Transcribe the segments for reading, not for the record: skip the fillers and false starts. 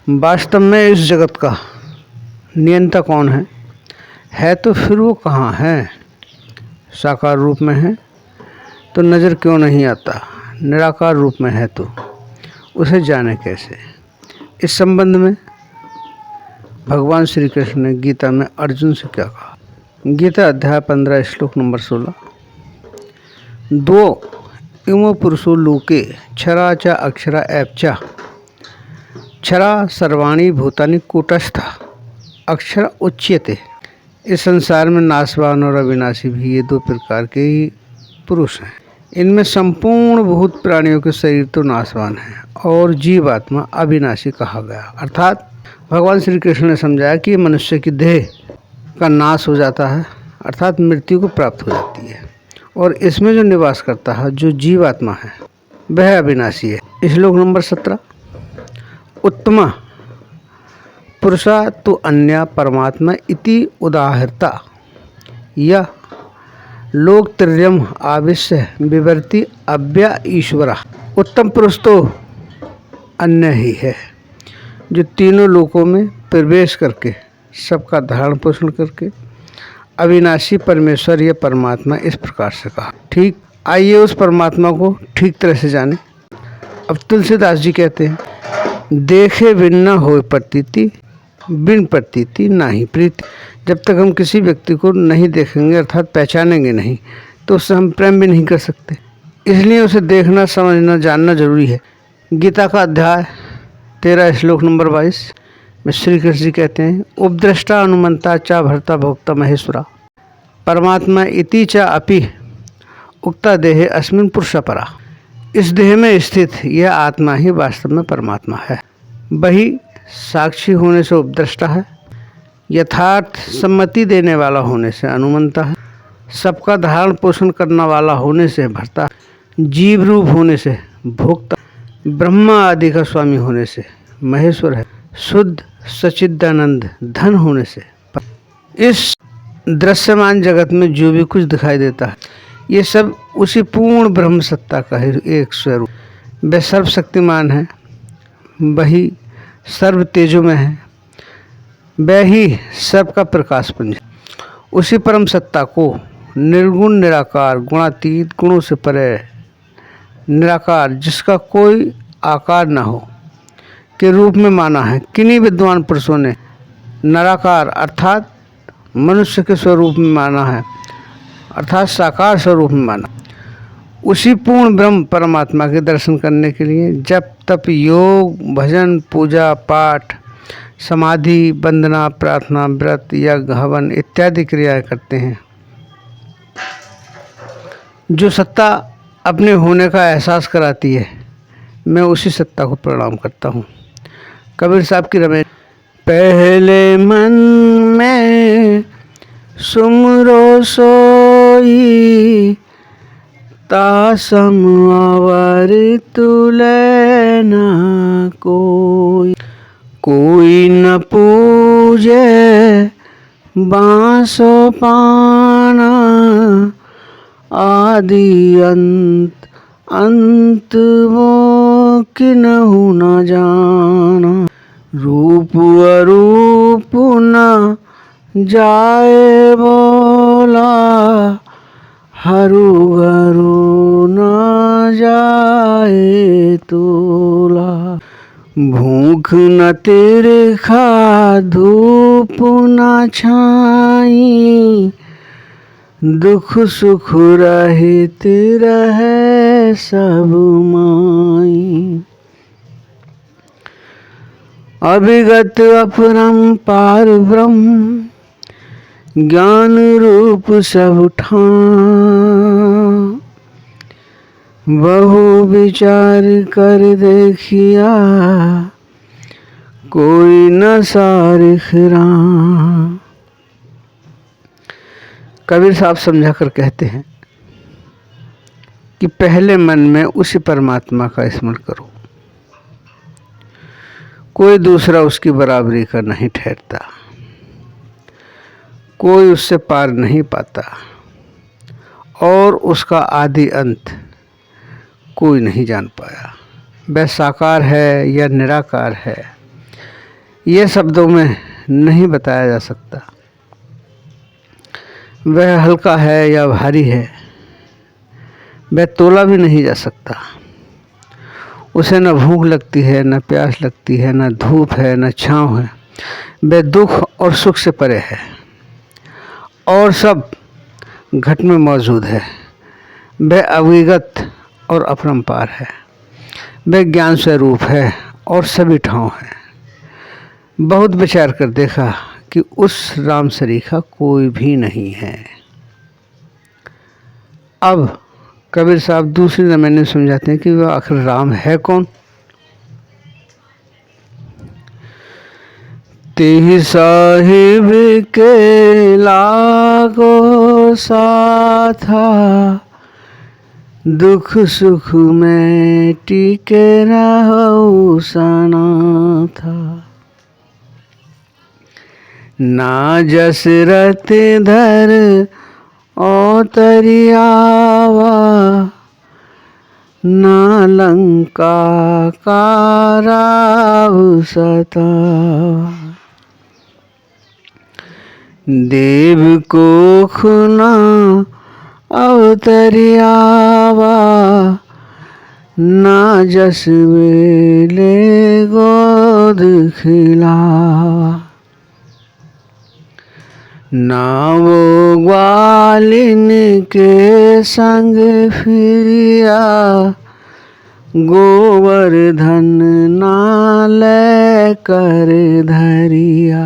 वास्तव में इस जगत का नियंता कौन है तो फिर वो कहाँ है? साकार रूप में है तो नज़र क्यों नहीं आता? निराकार रूप में है तो उसे जाने कैसे? इस संबंध में भगवान श्री कृष्ण ने गीता में अर्जुन से क्या कहा? गीता अध्याय 15 श्लोक नंबर 16। दो इमो पुरुषो लोके क्षरा च अक्षरा एवचा क्षरा सर्वाणी भूतानि कूटस्थ अक्षर उच्यते। इस संसार में नाशवान और अविनाशी भी ये दो प्रकार के ही पुरुष हैं। इनमें संपूर्ण भूत प्राणियों के शरीर तो नाशवान है और जीवात्मा अविनाशी कहा गया। अर्थात भगवान श्री कृष्ण ने समझाया कि मनुष्य की देह का नाश हो जाता है, अर्थात मृत्यु को प्राप्त हो जाती है, और इसमें जो निवास करता है, जो जीवात्मा है, वह अविनाशी है। श्लोक नंबर 17। उत्तमा पुरुषा तो अन्य परमात्मा इति उदाहरता या लोक त्रियम आविश्य विवर्ति अव्या ईश्वरा। उत्तम पुरुष तो अन्य ही है जो तीनों लोकों में प्रवेश करके सबका धारण पोषण करके अविनाशी परमेश्वर या परमात्मा इस प्रकार से कहा। ठीक, आइए उस परमात्मा को ठीक तरह से जाने। अब तुलसीदास जी कहते हैं, देखे बिन न होए प्रतीति बिन प्रतीति नाही प्रीति। जब तक हम किसी व्यक्ति को नहीं देखेंगे अर्थात पहचानेंगे नहीं तो उससे हम प्रेम भी नहीं कर सकते। इसलिए उसे देखना, समझना, जानना जरूरी है। गीता का अध्याय 13 श्लोक नंबर 22 में श्री कृष्ण जी कहते हैं, उपद्रष्टा अनुमंता च भर्ता भोक्ता महेश्वरा परमात्मा इति च अपि उक्ता देहे अस्मिन् पुरुषा परा। इस देह में स्थित यह आत्मा ही वास्तव में परमात्मा है। वही साक्षी होने से उपद्रष्टा है, यथार्थ सम्मति देने वाला होने से अनुमंता है, सबका धारण पोषण करने वाला होने से भर्ता, जीव रूप होने से भोक्ता, ब्रह्मा आदि का स्वामी होने से महेश्वर है, शुद्ध सच्चिदानंद धन होने से। इस दृश्यमान जगत में जो भी कुछ दिखाई देता है ये सब उसी पूर्ण ब्रह्म सत्ता का ही एक स्वरूप। वह सर्वशक्तिमान है, वही सर्व तेजो में है, वह ही सबका प्रकाश पुंज है। उसी परम सत्ता को निर्गुण निराकार गुणातीत गुणों से परे निराकार जिसका कोई आकार न हो के रूप में माना है। किन्हीं विद्वान पुरुषों ने निराकार अर्थात मनुष्य के स्वरूप में माना है, अर्थात साकार स्वरूप में माना। उसी पूर्ण ब्रह्म परमात्मा के दर्शन करने के लिए जप तप योग भजन पूजा पाठ समाधि वंदना प्रार्थना व्रत यज्ञ हवन इत्यादि क्रियाएं करते हैं। जो सत्ता अपने होने का एहसास कराती है, मैं उसी सत्ता को प्रणाम करता हूँ। कबीर साहब की रमेश, पहले मन में सुमरो सोई तासम आवर तुले न कोई, कोई न पूजे बांसो पाना आदि अंत अंत वो किन्हु न जाना, रूप अरूप न जाए बोला हरू घरू न जाए तोला, भूख न तिरखा धूप न छाई, दुख सुख रहित रहे सब माई, अभिगत अपरंपार ब्रह्म ज्ञान रूप सब ठान, बहु विचार कर देखिया कोई न सारिख राम। कबीर साहब समझा कर कहते हैं कि पहले मन में उसी परमात्मा का स्मरण करो, कोई दूसरा उसकी बराबरी का नहीं ठहरता, कोई उससे पार नहीं पाता और उसका आदि अंत कोई नहीं जान पाया। वह साकार है या निराकार है ये शब्दों में नहीं बताया जा सकता। वह हल्का है या भारी है, वह तोला भी नहीं जा सकता। उसे न भूख लगती है, न प्यास लगती है, न धूप है, न छाँव है। वह दुख और सुख से परे है और सब घट में मौजूद है। वह अविगत और अपरंपार है। वह ज्ञान स्वरूप है और सभी ठाव है। बहुत विचार कर देखा कि उस राम सरीखा कोई भी नहीं है। अब कबीर साहब दूसरी ज़माने समझाते हैं कि वह आखिर राम है कौन। तेहि साहिब के लागो साथा, दुख सुख में टिके रहो सनाथा। ना जसरत धर औतरियावा, ना लंका का राव सतावा। देव को खुना अवतरियावा, ना जस वेले गोद खिलावा। ना वो ग्वालिन के संग फिरिया, गोवर्धन ना ले कर धरिया।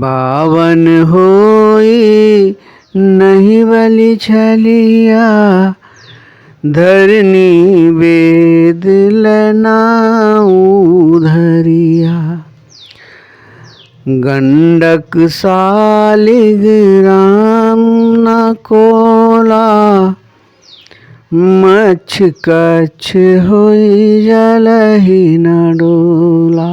बावन होई नहीं बलि छलिया, धरनी वेद लेनाऊ धरिया। गंडक सालिग राम न कोला, मच्छ कच्छ होई जल ही न डोला।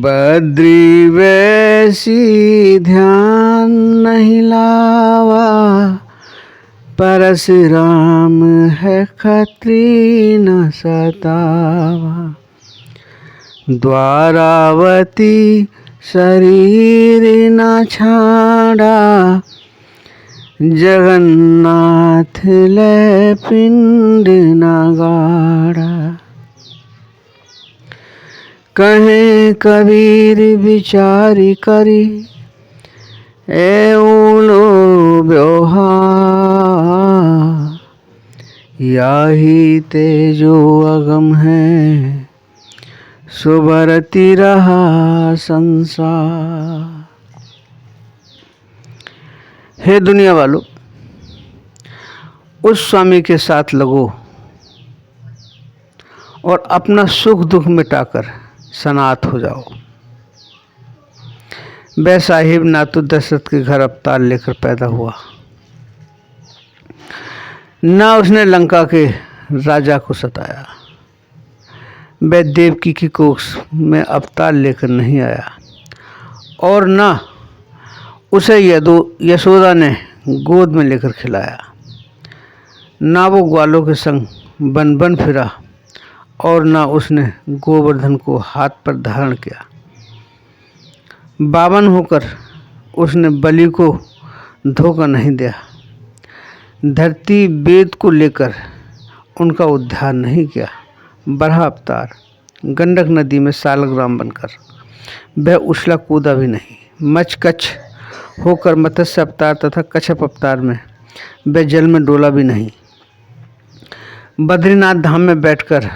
बद्री वैसी ध्यान नहीं लावा, परशुराम है खत्री न सतावा। द्वारावती शरीर न छाड़ा, जगन्नाथ ले पिंड न गाड़ा। कहे कबीर विचारी करी, ए उलो व्यवहार। याही तेजो अगम है, सुबरती रहा संसार। हे दुनिया वालों, उस स्वामी के साथ लगो और अपना सुख दुख मिटाकर सनाथ हो जाओ। वह साहिब ना तो दशरथ के घर अवतार लेकर पैदा हुआ, ना उसने लंका के राजा को सताया। वह देवकी की कोख में अवतार लेकर नहीं आया और ना उसे यशोदा ने गोद में लेकर खिलाया। ना वो ग्वालों के संग बन बन फिरा और ना उसने गोवर्धन को हाथ पर धारण किया। बावन होकर उसने बलि को धोखा नहीं दिया। धरती वेद को लेकर उनका उद्धार नहीं किया। बरहा अवतार गंडक नदी में सालग्राम बनकर वह उछला कूदा भी नहीं। मचकच होकर मत्स्य अवतार तथा कच्छप अवतार में वह जल में डोला भी नहीं। बद्रीनाथ धाम में बैठकर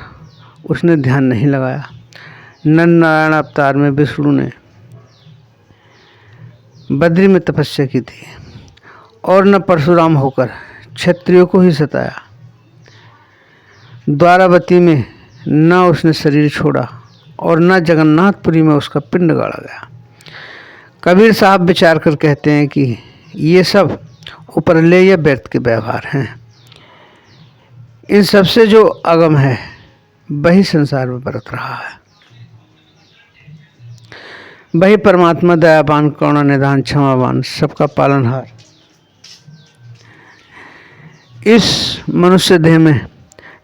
उसने ध्यान नहीं लगाया। नर नारायण अवतार में विष्णु ने बद्री में तपस्या की थी और न परशुराम होकर क्षत्रियों को ही सताया। द्वारावती में न उसने शरीर छोड़ा और न जगन्नाथपुरी में उसका पिंड गाड़ा गया। कबीर साहब विचार कर कहते हैं कि ये सब उपरले या व्यर्थ के व्यवहार हैं। इन सबसे जो अगम है वही संसार में बरत रहा है। वही परमात्मा दयावान, करुणा निधान, क्षमावान, सबका पालनहार इस मनुष्य देह में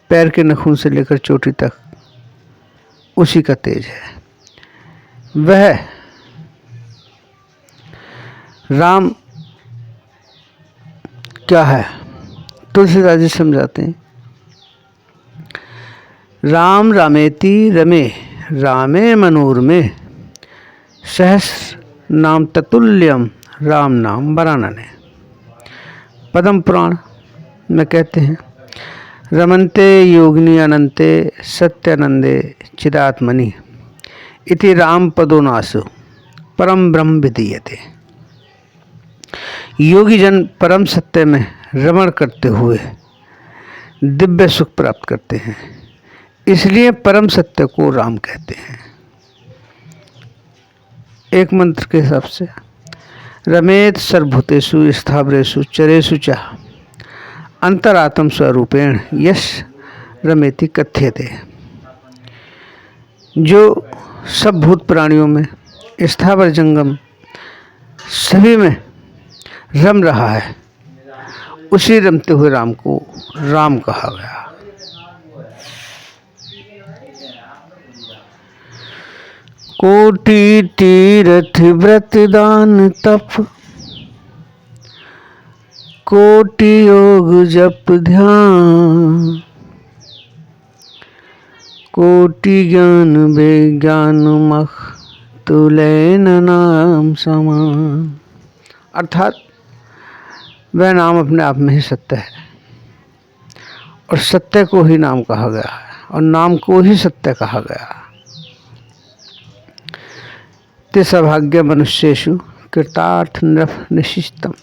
पैर के नखून से लेकर चोटी तक उसी का तेज है। वह राम क्या है? तुलसीदास जी समझाते हैं, राम रामेति रमे रामे मनोरमे सहस्र नाम ततुल्यम राम नाम वरानने। पद्म पुराण में कहते हैं, रमन्ते योगिनी अनंते सत्यानंदे चिदात्मनि इति राम पदोनासु परम ब्रह्म विधीयते। योगी जन परम सत्य में रमण करते हुए दिव्य सुख प्राप्त करते हैं, इसलिए परम सत्य को राम कहते हैं। एक मंत्र के हिसाब से, रमेत सर्वभूतेषु स्थावरेषु चरेषु च अंतरात्म स्वरूपेण यश रमेति कथ्यते। जो सब भूत प्राणियों में, स्थावर जंगम सभी में रम रहा है, उसी रमते हुए राम को राम कहा गया। कोटि तीर्थ व्रत दान तप कोटि योग जप ध्यान कोटि ज्ञान विज्ञान मख तुलैन नाम समान। अर्थात वह नाम अपने आप में ही सत्य है और सत्य को ही नाम कहा गया है और नाम को ही सत्य कहा गया। ते सौभाग्य मनुष्येषु कृतार्थ नृप निशिष्टम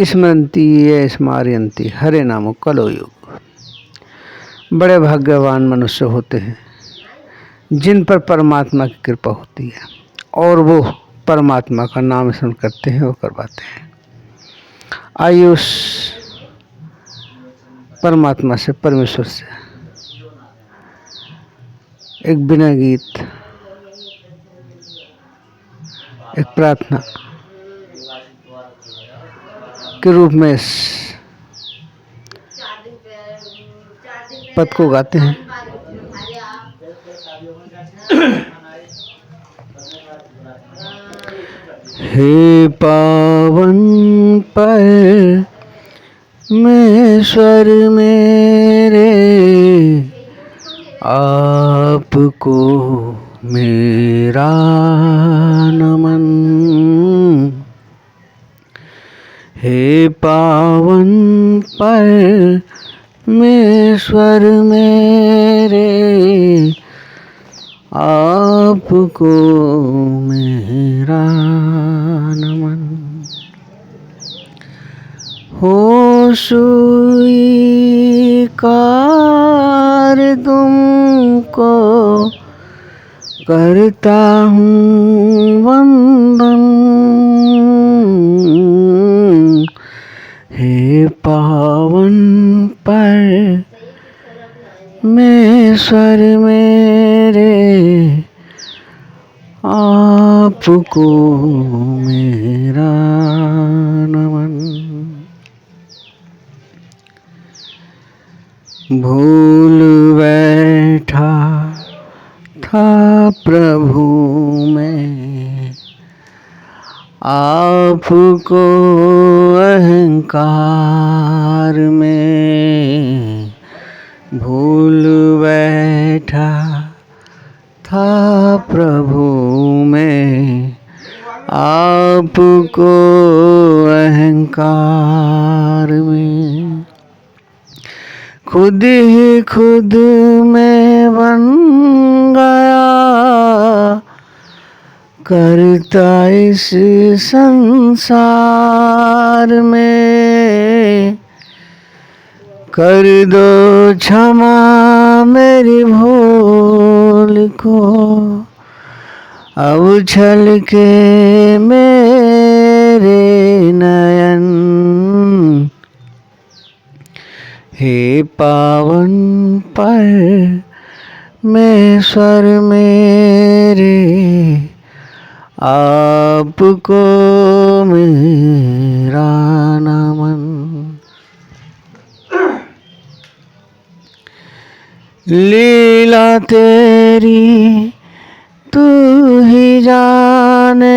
स्मरन्ति ये स्मारयन्ति हरे नामो कलो युग। बड़े भाग्यवान मनुष्य होते हैं जिन पर परमात्मा की कृपा होती है और वो परमात्मा का नाम स्मरण करते हैं और करवाते हैं। आइए उस परमात्मा से, परमेश्वर से एक विनय गीत, एक प्रार्थना के रूप में इस पद को गाते हैं। हे पावन परमेश्वर मेरे, आपको मेरा नमन। हे पावन परमेश्वर मेरे, आपको मेरा नमन। हो स्वीकार तुमको करता हूँ वंदन। हे पावन परमेश्वर मेरे, आपको मेरा नमन। भूल बैठा था प्रभु में आपको अहंकार में। भूल बैठा था प्रभु में आपको अहंकार में। खुद ही खुद में बन गया करता इस संसार में। कर दो क्षमा मेरी भूल को, अब छलके मेरे नयन। हे पावन परमेश्वर मेरे, आपको मेरा नमन। लीला तेरी तू ही जाने,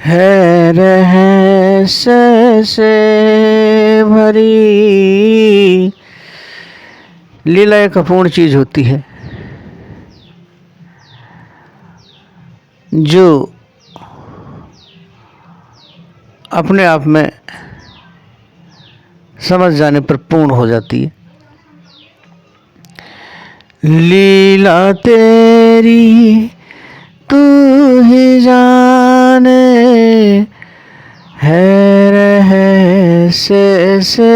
है रहस्य से भरी। लीला एक अपूर्ण चीज होती है जो अपने आप में समझ जाने पर पूर्ण हो जाती है। लीला तेरी तू ही जाने, है रहस्य से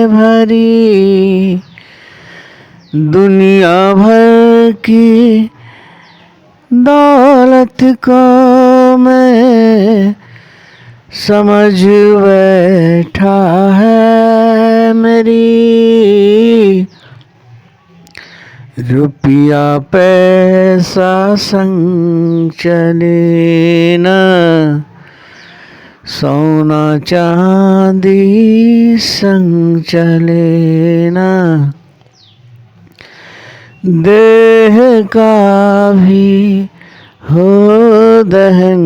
भरी। दुनिया भर की दौलत को मैं समझ बैठा है मेरी। रुपया पैसा संग चले ना, सोना चांदी संग चले ना। देह का भी हो दहन,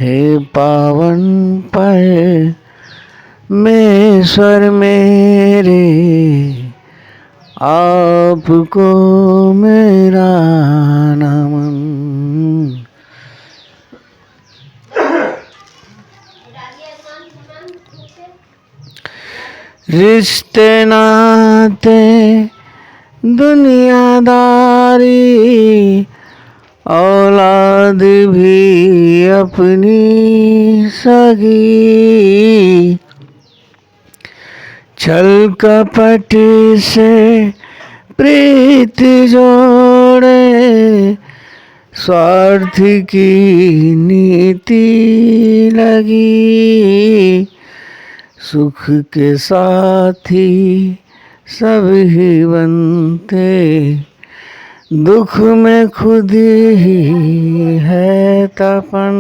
हे पावन परमेश्वर मेरे, आपको मेरा नमन। रिश्ते नाते दुनियादारी, औलाद भी अपनी सगी। छल कपट से प्रीत जोड़े, स्वार्थ की नीति लगी। सुख के साथी सब ही बनते, दुख में खुद ही है तपन।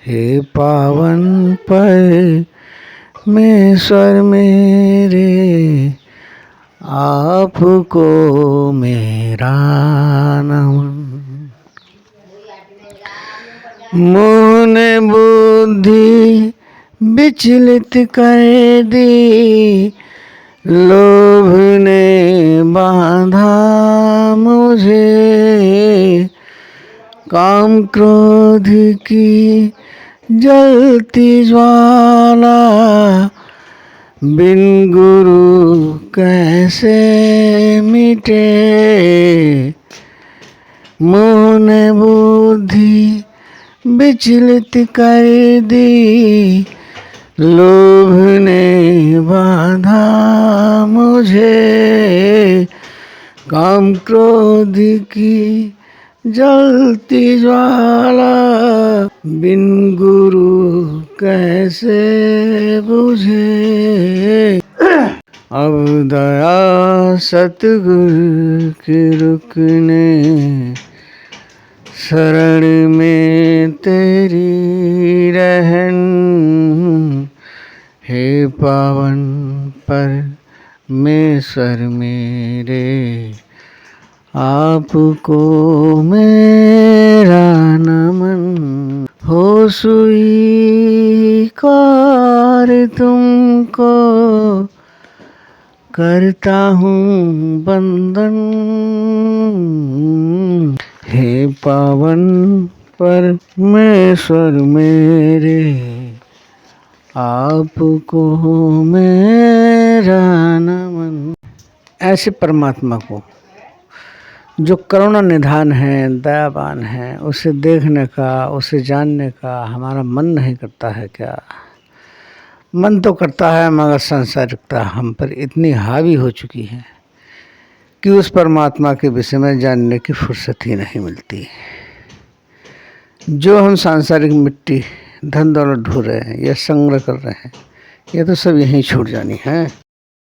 हे पावन परमेश्वर मेरे, आपको मेरा नमन। मोह ने बुद्धि विचलित कर दी, लोभ ने बांधा मुझे। काम क्रोध की जलती ज्वाला, बिन गुरु कैसे मिटे। मोह ने बुद्धि विचलित कर दी, लोभ ने बांधा मुझे। काम क्रोध की जलती ज्वाला, बिन गुरु कैसे बुझे। अब दया सतगुरु की रुकने, शरण में तेरी रहन। हे पावन परमेश्वर मेरे, आपको मेरा नमन। हो स्वीकार तुमको करता हूँ बंदन। हे पावन परमेश्वर मेरे, आपको मेरा नमन। ऐसे परमात्मा को जो करुणा निधान है, दयावान है, उसे देखने का, उसे जानने का हमारा मन नहीं करता है क्या? मन तो करता है, मगर सांसारिकता हम पर इतनी हावी हो चुकी है कि उस परमात्मा के विषय में जानने की फुर्सत ही नहीं मिलती। जो हम सांसारिक मिट्टी धन दौलत ढूंढ रहे हैं या संग्रह कर रहे हैं, ये तो सब यहीं छूट जानी है।